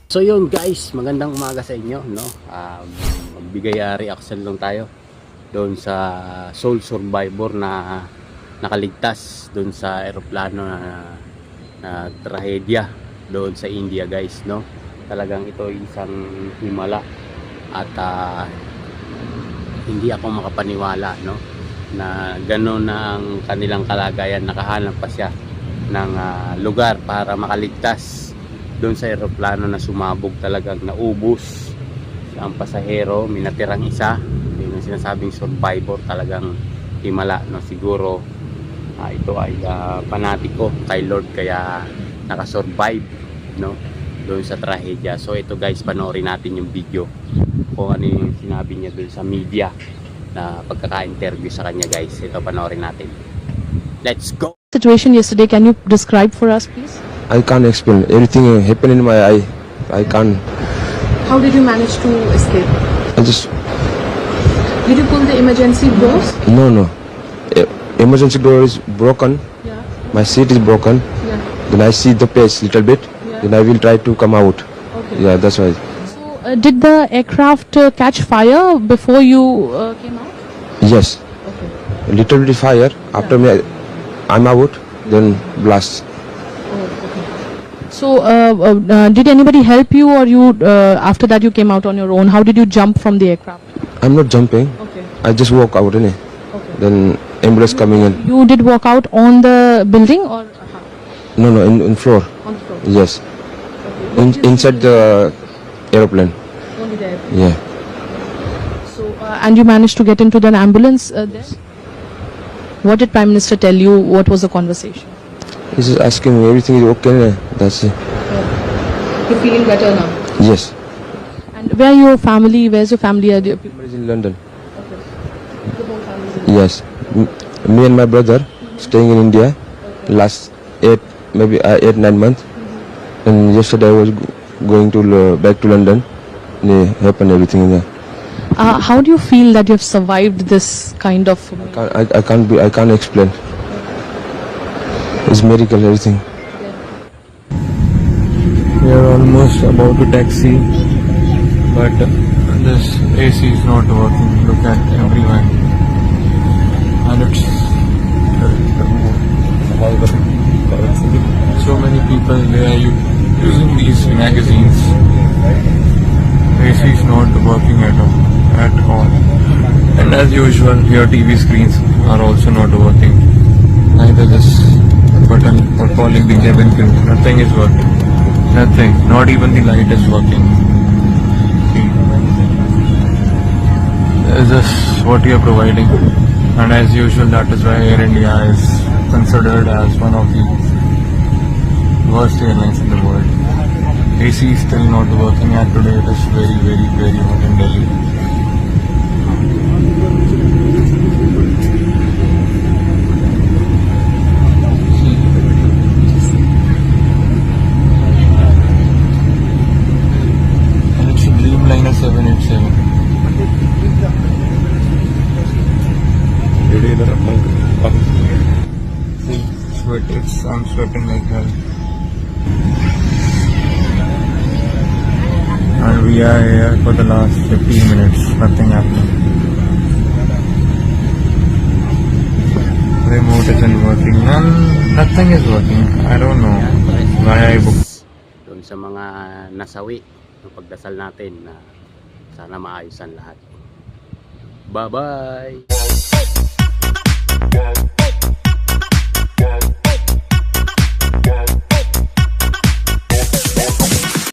So yun guys, magandang umaga sa inyo, no? Magbigay reaction lang tayo doon sa Soul Survivor na nakaligtas doon sa eroplano na trahedya doon sa India guys, no? Talagang ito isang himala at hindi ako makapaniwala, no? Na gano'n na ang kanilang kalagayan, nakahanap pa siya ng lugar para makaligtas doon sa eroplano na sumabog, talagang naubos ang pasahero, minatirang isa. Yung sinasabing survivor, talagang himala, no? Siguro ito ay panatiko kay Lord kaya nakasurvive, no, doon sa trahedya. So ito guys, panoorin natin yung video kung ano yung sinabi niya doon sa media na pagkaka-interview sa kanya guys. Ito panoorin natin. Let's go! Situation yesterday, can you describe for us please? I can't explain. Everything happened in my eye. I can't. How did you manage to escape? I just Did you pull the emergency doors? no. Emergency door is broken. Yeah. My seat is broken. Yeah. Then I see the place little bit. Yeah. Then I will try to come out. Okay. Yeah, that's why. So, did the aircraft catch fire before you came out? Yes, Okay. little bit fire. After me, I'm out. Then blast. Oh, okay. So, did anybody help you, or you after that you came out on your own? How did you jump from the aircraft? I'm not jumping. Okay. I just walk out. Okay. Then ambulance coming in. You did walk out on the building or No, in floor. on the floor? Yes, Okay. inside the aeroplane. Only there. Yeah. So, and you managed to get into the ambulance there? What did Prime Minister tell you? What was the conversation? He's just asking me everything is okay. That's it. You're feeling better now. Yes. And where your family? Where's your family? Are the people? Everybody is in London. Okay. The whole family is in Yes. Me and my brother staying in India last 8-9 months. And yesterday I was going to back to London. And it happened everything in there. How do you feel that you have survived this kind of? I can't explain. It's miracle everything. We are almost about to taxi, but this AC is not working. Look at everyone, and it's so many people. They are using these magazines. AC is not working at all. And as usual, your TV screens are also not working. Neither this button for calling the cabin crew. Nothing is working. Nothing. Not even the light is working. See. Is this what you are providing? And as usual, that is why Air India is considered as one of the worst airlines in the world. AC is still not working, and today it is very hot in Delhi. And it's a Dreamliner 787. See, I'm sweating like hell. And we are here for the last 15 minutes, nothing happening. Remote isn't working, nothing is working. I don't know why I booked. Doon sa mga nasawi ng pagdasal natin na sana maayos ang lahat. Bye bye.